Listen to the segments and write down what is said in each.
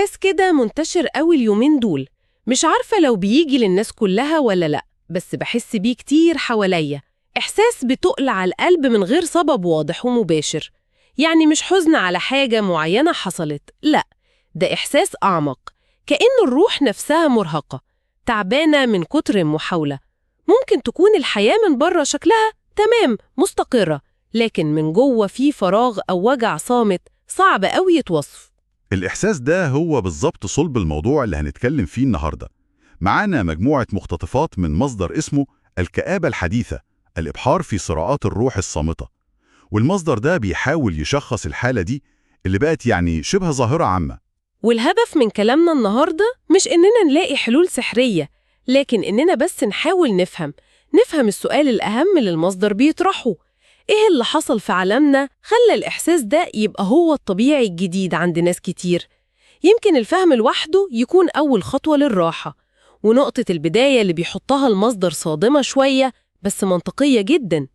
إحساس كده منتشر قوي اليومين دول، مش عارفة لو بيجي للناس كلها ولا لأ، بس بحس بيه كتير حواليا. إحساس بتقل على القلب من غير سبب واضح ومباشر. يعني مش حزن على حاجة معينة حصلت، لأ، ده إحساس أعمق، كأن الروح نفسها مرهقة، تعبانة من كتر المحاولة. ممكن تكون الحياة من بره شكلها تمام مستقرة، لكن من جوه في فراغ أو وجع صامت صعب قوي يتوصف. الإحساس ده هو بالظبط صلب الموضوع اللي هنتكلم فيه النهاردة. معانا مجموعة مقتطفات من مصدر اسمه الكآبة الحديثة، الإبحار في صراعات الروح الصامتة. والمصدر ده بيحاول يشخص الحالة دي اللي بقت يعني شبه ظاهرة عامة. والهدف من كلامنا النهاردة مش إننا نلاقي حلول سحرية، لكن إننا بس نحاول نفهم السؤال الأهم اللي المصدر بيطرحه. إيه اللي حصل في عالمنا خلى الإحساس ده يبقى هو الطبيعي الجديد عند ناس كتير؟ يمكن الفهم لوحده يكون أول خطوة للراحة. ونقطة البداية اللي بيحطها المصدر صادمة شوية بس منطقية جدا.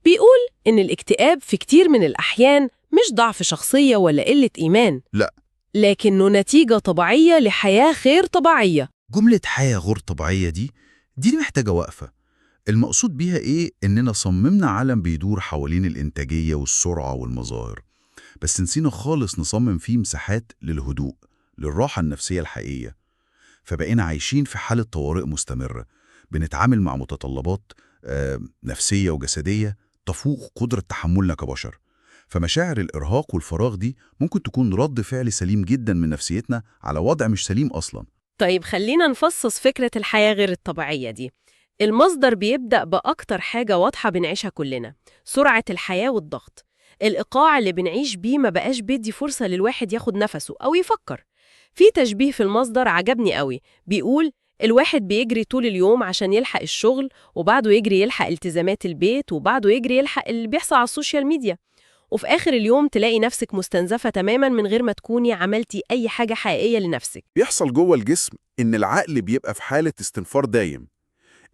بيقول إن الاكتئاب في كتير من الأحيان مش ضعف شخصية ولا قلة إيمان، لا، لكنه نتيجة طبيعية لحياة غير طبيعية. جملة حياة غير طبيعية دي محتاجة وقفة. المقصود بيها إيه؟ إننا صممنا عالم بيدور حوالين الإنتاجية والسرعة والمظاهر، بس نسينا خالص نصمم فيه مساحات للهدوء، للراحة النفسية الحقيقية. فبقينا عايشين في حالة طوارئ مستمرة، بنتعامل مع متطلبات نفسية وجسدية تفوق قدرة تحملنا كبشر. فمشاعر الإرهاق والفراغ دي ممكن تكون رد فعل سليم جدا من نفسيتنا على وضع مش سليم أصلا. طيب خلينا نفصص فكرة الحياة غير الطبيعية دي. المصدر بيبدأ بأكتر حاجة واضحة بنعيشها كلنا: سرعة الحياة والضغط. الإيقاع اللي بنعيش بيه ما بقاش بيدي فرصة للواحد ياخد نفسه أو يفكر. في تشبيه في المصدر عجبني قوي، بيقول الواحد بيجري طول اليوم عشان يلحق الشغل، وبعده يجري يلحق التزامات البيت، وبعده يجري يلحق اللي بيحصل على السوشيال ميديا. وفي آخر اليوم تلاقي نفسك مستنزفة تماماً من غير ما تكوني عملتي أي حاجة حقيقية لنفسك. بيحصل جوه الجسم إن العقل بيبقى في حالة استنفار دايم.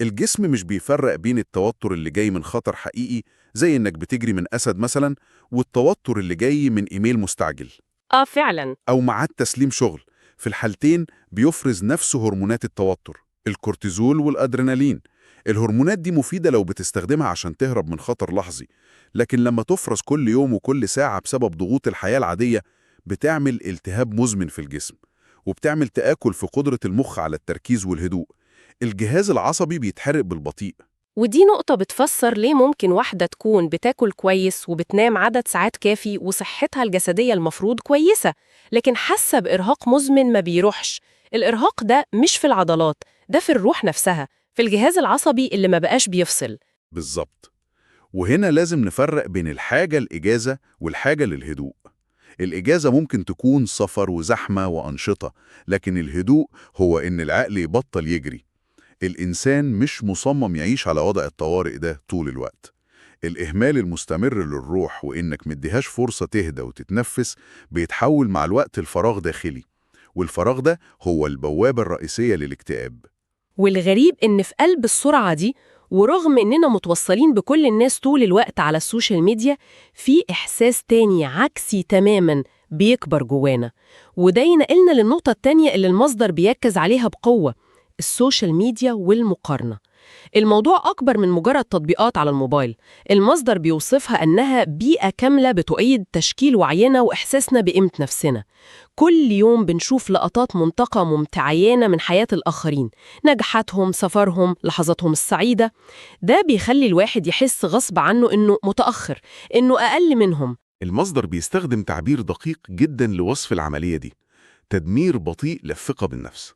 الجسم مش بيفرق بين التوتر اللي جاي من خطر حقيقي زي إنك بتجري من أسد مثلا، والتوتر اللي جاي من إيميل مستعجل فعلاً. أو ميعاد تسليم شغل. في الحالتين بيفرز نفس هرمونات التوتر، الكورتيزول والأدرينالين. الهرمونات دي مفيدة لو بتستخدمها عشان تهرب من خطر لحظي، لكن لما تفرز كل يوم وكل ساعة بسبب ضغوط الحياة العادية بتعمل التهاب مزمن في الجسم، وبتعمل تآكل في قدرة المخ على التركيز والهدوء. الجهاز العصبي بيتحرق بالبطيء. ودي نقطة بتفسر ليه ممكن واحدة تكون بتاكل كويس وبتنام عدد ساعات كافي وصحتها الجسدية المفروض كويسة، لكن حاسة بإرهاق مزمن ما بيروحش. الإرهاق ده مش في العضلات، ده في الروح نفسها، في الجهاز العصبي اللي ما بقاش بيفصل. بالظبط. وهنا لازم نفرق بين الحاجة الإجازة والحاجة للهدوء. الإجازة ممكن تكون سفر وزحمة وأنشطة، لكن الهدوء هو إن العقل يبطل يجري. الإنسان مش مصمم يعيش على وضع الطوارئ ده طول الوقت. الإهمال المستمر للروح وإنك مديهاش فرصة تهدى وتتنفس بيتحول مع الوقت لفراغ داخلي، والفراغ ده هو البوابة الرئيسية للاكتئاب. والغريب إن في قلب السرعة دي، ورغم إننا متوصلين بكل الناس طول الوقت على السوشيال ميديا، في إحساس تاني عكسي تماماً بيكبر جوانا. وده ينقلنا للنقطة التانية اللي المصدر بيركز عليها بقوة: السوشيال ميديا والمقارنة. الموضوع أكبر من مجرد تطبيقات على الموبايل. المصدر بيوصفها أنها بيئة كاملة بتؤيد تشكيل وعينا وإحساسنا بقيمة نفسنا. كل يوم بنشوف لقطات منتقى ممتعيانة من حياة الآخرين، نجاحاتهم، سفرهم، لحظاتهم السعيدة. ده بيخلي الواحد يحس غصب عنه إنه متأخر، إنه أقل منهم. المصدر بيستخدم تعبير دقيق جدا لوصف العملية دي: تدمير بطيء للثقة بالنفس.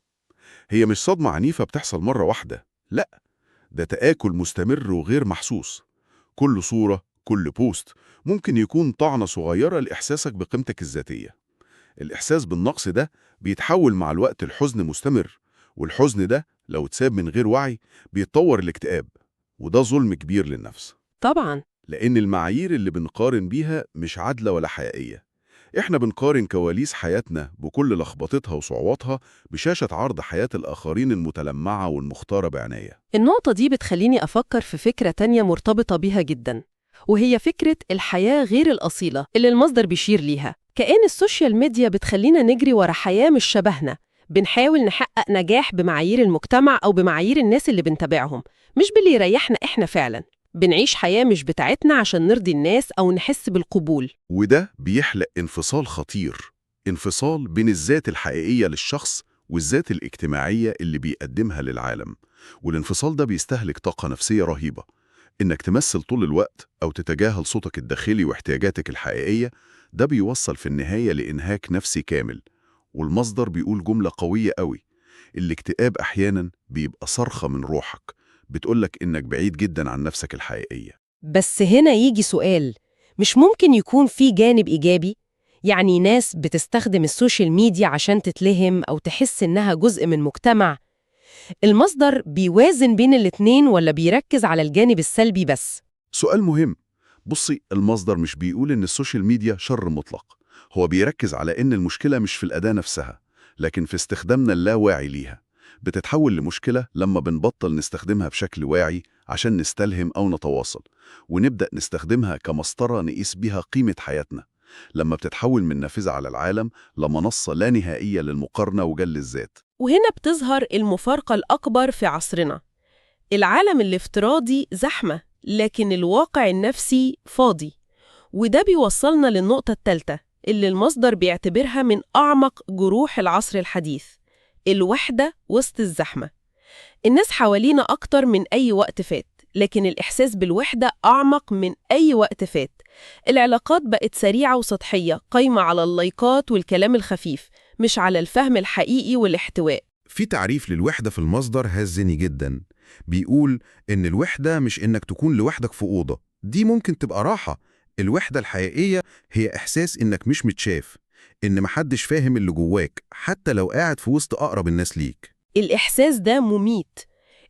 هي مش صدمة عنيفة بتحصل مرة واحدة، لأ، ده تآكل مستمر وغير محسوس. كل صورة، كل بوست ممكن يكون طعنة صغيرة لإحساسك بقيمتك الذاتية. الإحساس بالنقص ده بيتحول مع الوقت لحزن مستمر، والحزن ده لو اتساب من غير وعي بيتطور الاكتئاب. وده ظلم كبير للنفس، طبعاً. لأن المعايير اللي بنقارن بيها مش عادلة ولا حقيقية. إحنا بنقارن كواليس حياتنا بكل لخبطتها وصعوباتها بشاشة عرض حياة الآخرين المتلمعة والمختارة بعناية. النقطة دي بتخليني أفكر في فكرة تانية مرتبطة بيها جدا، وهي فكرة الحياة غير الأصيلة اللي المصدر بيشير ليها. كأن السوشيال ميديا بتخلينا نجري ورا حياة مش شبهنا، بنحاول نحقق نجاح بمعايير المجتمع أو بمعايير الناس اللي بنتابعهم، مش باللي يريحنا إحنا فعلا. بنعيش حياة مش بتاعتنا عشان نرضي الناس أو نحس بالقبول. وده بيخلق انفصال خطير، انفصال بين الذات الحقيقية للشخص والذات الاجتماعية اللي بيقدمها للعالم. والانفصال ده بيستهلك طاقة نفسية رهيبة. إنك تمثل طول الوقت أو تتجاهل صوتك الداخلي واحتياجاتك الحقيقية، ده بيوصل في النهاية لإنهاك نفسي كامل. والمصدر بيقول جملة قوية قوي: الاكتئاب أحياناً بيبقى صرخة من روحك بتقولك إنك بعيد جداً عن نفسك الحقيقية. بس هنا يجي سؤال، مش ممكن يكون في جانب إيجابي؟ يعني ناس بتستخدم السوشيال ميديا عشان تتلهم أو تحس إنها جزء من مجتمع. المصدر بيوازن بين الاتنين ولا بيركز على الجانب السلبي بس؟ سؤال مهم. بصي، المصدر مش بيقول إن السوشيال ميديا شر مطلق، هو بيركز على إن المشكلة مش في الأداة نفسها، لكن في استخدامنا اللاواعي ليها. بتتحول لمشكلة لما بنبطل نستخدمها بشكل واعي عشان نستلهم أو نتواصل، ونبدأ نستخدمها كمسطرة نقيس بيها قيمة حياتنا. لما بتتحول من نافذة على العالم لمنصة لا نهائية للمقارنة وجل الذات. وهنا بتظهر المفارقة الأكبر في عصرنا. العالم الافتراضي زحمة، لكن الواقع النفسي فاضي. وده بيوصلنا للنقطة الثالثة اللي المصدر بيعتبرها من أعمق جروح العصر الحديث: الوحدة وسط الزحمة. الناس حوالينا أكتر من أي وقت فات، لكن الإحساس بالوحدة أعمق من أي وقت فات. العلاقات بقت سريعة وسطحية، قايمة على اللايكات والكلام الخفيف، مش على الفهم الحقيقي والاحتواء. في تعريف للوحدة في المصدر هزني جدا، بيقول إن الوحدة مش إنك تكون لوحدك في أوضة، دي ممكن تبقى راحة. الوحدة الحقيقية هي إحساس إنك مش متشاف، إن محدش فاهم اللي جواك حتى لو قاعد في وسط أقرب الناس ليك. الإحساس ده مميت،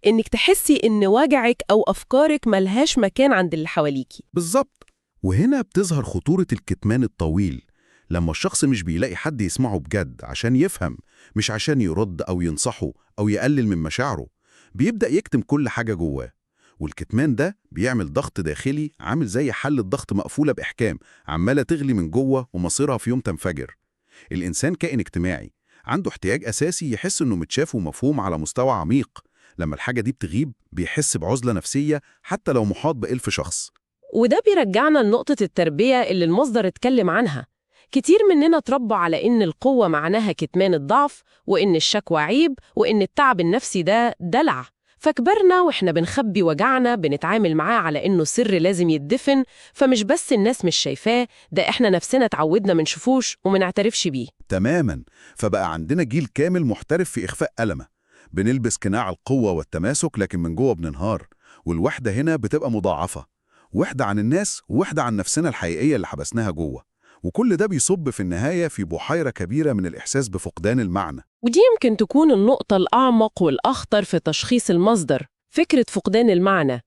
إنك تحسي إن وجعك أو أفكارك ملهاش مكان عند اللي حواليكي. بالظبط. وهنا بتظهر خطورة الكتمان الطويل، لما الشخص مش بيلاقي حد يسمعه بجد عشان يفهم، مش عشان يرد أو ينصحه أو يقلل من مشاعره، بيبدأ يكتم كل حاجة جواه. والكتمان ده بيعمل ضغط داخلي عامل زي حلة ضغط مقفولة بإحكام، عمالة تغلي من جوه ومصيرها في يوم تنفجر. الإنسان كائن اجتماعي، عنده احتياج أساسي يحس إنه متشاف ومفهوم على مستوى عميق. لما الحاجة دي بتغيب بيحس بعزلة نفسية حتى لو محاط بألف شخص. وده بيرجعنا لنقطة التربية اللي المصدر اتكلم عنها. كتير مننا اتربوا على إن القوة معناها كتمان الضعف، وإن الشكوى عيب، وإن التعب النفسي ده دلع. فكبرنا وإحنا بنخبي وجعنا، بنتعامل معاه على إنه سر لازم يتدفن. فمش بس الناس مش شايفاه، ده إحنا نفسنا اتعودنا منشوفوش ومنعترفش بيه. تماماً. فبقى عندنا جيل كامل محترف في إخفاء ألمه. بنلبس قناع القوة والتماسك لكن من جوه بننهار. والوحدة هنا بتبقى مضاعفة، وحدة عن الناس ووحدة عن نفسنا الحقيقية اللي حبسناها جوه. وكل ده بيصب في النهاية في بحيرة كبيرة من الإحساس بفقدان المعنى. ودي يمكن تكون النقطة الأعمق والأخطر في تشخيص المصدر، فكرة فقدان المعنى.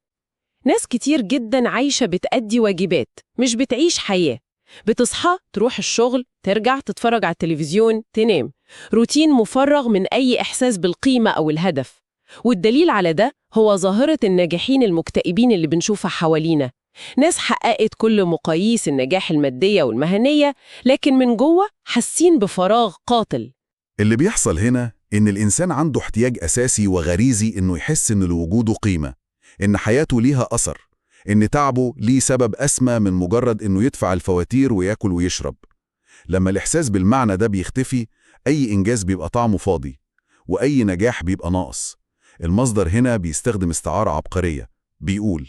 ناس كتير جدا عايشة بتأدي واجبات، مش بتعيش حياة. بتصحى، تروح الشغل، ترجع، تتفرج على التلفزيون، تنام. روتين مفرغ من أي إحساس بالقيمة أو الهدف. والدليل على ده هو ظاهرة الناجحين المكتئبين اللي بنشوفها حوالينا. ناس حققت كل مقاييس النجاح المادية والمهنية، لكن من جوه حاسين بفراغ قاتل. اللي بيحصل هنا إن الإنسان عنده احتياج أساسي وغريزي إنه يحس إن لوجوده قيمة، إن حياته ليها أثر، إن تعبه ليه سبب أسمى من مجرد إنه يدفع الفواتير وياكل ويشرب. لما الإحساس بالمعنى ده بيختفي، أي إنجاز بيبقى طعمه فاضي، وأي نجاح بيبقى ناقص. المصدر هنا بيستخدم استعارة عبقرية، بيقول: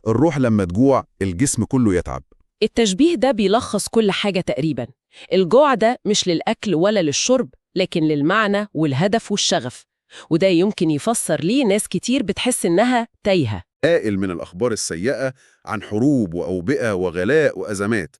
الروح لما تجوع الجسم كله يتعب. التشبيه ده بيلخص كل حاجة تقريباً. الجوع ده مش للأكل ولا للشرب، لكن للمعنى والهدف والشغف. وده يمكن يفسر ليه ناس كتير بتحس إنها تايهة. قائل من الأخبار السيئة عن حروب وأوبئة وغلاء وأزمات.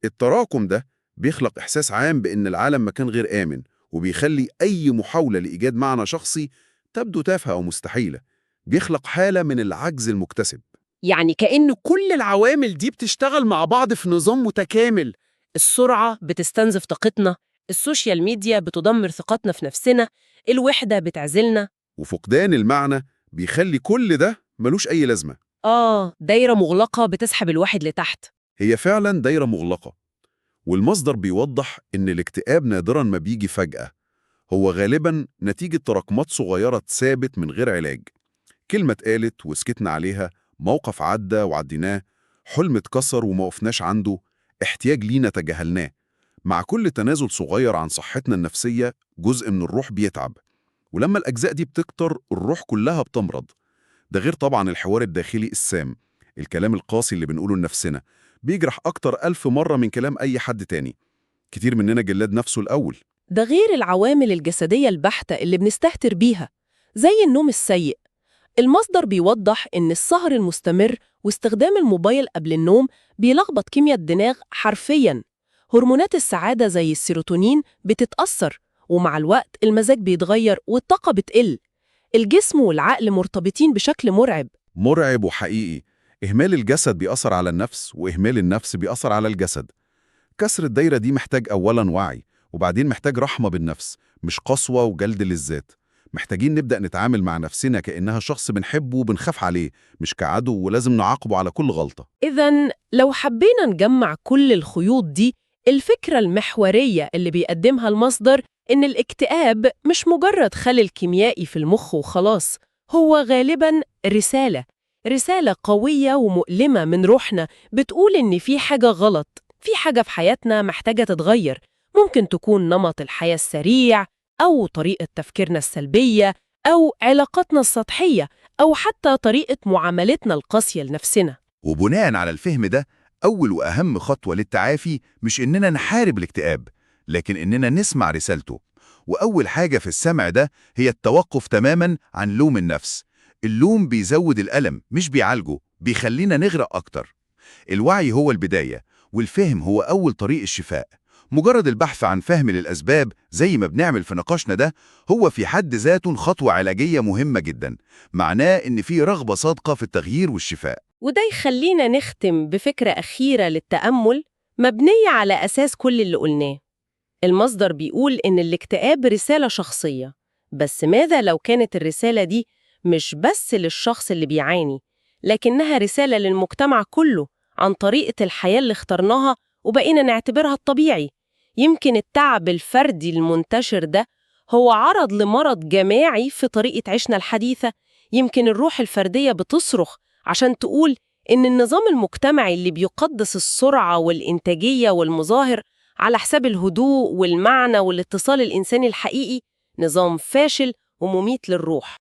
التراكم ده بيخلق إحساس عام بأن العالم مكان غير آمن، وبيخلي أي محاولة لإيجاد معنى شخصي تبدو تافهة أو مستحيلة. بيخلق حالة من العجز المكتسب. يعني كأن كل العوامل دي بتشتغل مع بعض في نظام متكامل. السرعة بتستنزف طاقتنا، السوشيال ميديا بتدمر ثقتنا في نفسنا، الوحدة بتعزلنا. وفقدان المعنى بيخلي كل ده ملوش أي لازمة. دايرة مغلقة بتسحب الواحد لتحت. هي فعلا دايرة مغلقة، والمصدر بيوضح إن الاكتئاب نادراً ما بيجي فجأة، هو غالباً نتيجة تراكمات صغيرة ثابت من غير علاج. كلمة اتقالت وسكتنا عليها، موقف عدى وعديناه، حلم اتكسر وما وقفناش عنده، احتياج لينا تجاهلناه. مع كل تنازل صغير عن صحتنا النفسية جزء من الروح بيتعب، ولما الأجزاء دي بتكتر الروح كلها بتمرض. ده غير طبعا الحوار الداخلي السام، الكلام القاسي اللي بنقوله لنفسنا بيجرح أكتر 1000 مرة من كلام أي حد تاني. كتير مننا جلاد نفسه الأول. ده غير العوامل الجسدية البحتة اللي بنستهتر بيها زي النوم السيء. المصدر بيوضح إن السهر المستمر واستخدام الموبايل قبل النوم بيلخبط كيمياء الدماغ حرفياً. هرمونات السعادة زي السيروتونين بتتأثر، ومع الوقت المزاج بيتغير والطاقة بتقل. الجسم والعقل مرتبطين بشكل مرعب. مرعب وحقيقي. إهمال الجسد بيأثر على النفس، وإهمال النفس بيأثر على الجسد. كسر الدايرة دي محتاج أولاً وعي، وبعدين محتاج رحمة بالنفس، مش قسوة وجلد للذات. محتاجين نبدأ نتعامل مع نفسنا كأنها شخص بنحبه وبنخاف عليه، مش كعدو ولازم نعاقبه على كل غلطة. إذن لو حبينا نجمع كل الخيوط دي، الفكرة المحورية اللي بيقدمها المصدر إن الاكتئاب مش مجرد خلل كيميائي في المخ وخلاص، هو غالباً رسالة قوية ومؤلمة من روحنا بتقول إن في حاجة غلط، في حاجة في حياتنا محتاجة تتغير. ممكن تكون نمط الحياة السريع، أو طريقة تفكيرنا السلبية، أو علاقاتنا السطحية، أو حتى طريقة معاملتنا القاسية لنفسنا. وبناء على الفهم ده، أول وأهم خطوة للتعافي مش إننا نحارب الاكتئاب، لكن إننا نسمع رسالته. وأول حاجة في السمع ده هي التوقف تماماً عن لوم النفس. اللوم بيزود الألم مش بيعالجه، بيخلينا نغرق أكتر. الوعي هو البداية، والفهم هو أول طريق الشفاء. مجرد البحث عن فهم للأسباب زي ما بنعمل في نقاشنا ده هو في حد ذاته خطوة علاجية مهمة جداً، معناه إن في رغبة صادقة في التغيير والشفاء. وده يخلينا نختم بفكرة أخيرة للتأمل مبنية على أساس كل اللي قلناه. المصدر بيقول إن الاكتئاب رسالة شخصية، بس ماذا لو كانت الرسالة دي مش بس للشخص اللي بيعاني، لكنها رسالة للمجتمع كله عن طريقة الحياة اللي اخترناها وبقينا نعتبرها الطبيعي؟ يمكن التعب الفردي المنتشر ده هو عرض لمرض جماعي في طريقة عيشنا الحديثة. يمكن الروح الفردية بتصرخ عشان تقول إن النظام المجتمعي اللي بيقدس السرعة والإنتاجية والمظاهر على حساب الهدوء والمعنى والاتصال الإنساني الحقيقي نظام فاشل ومميت للروح.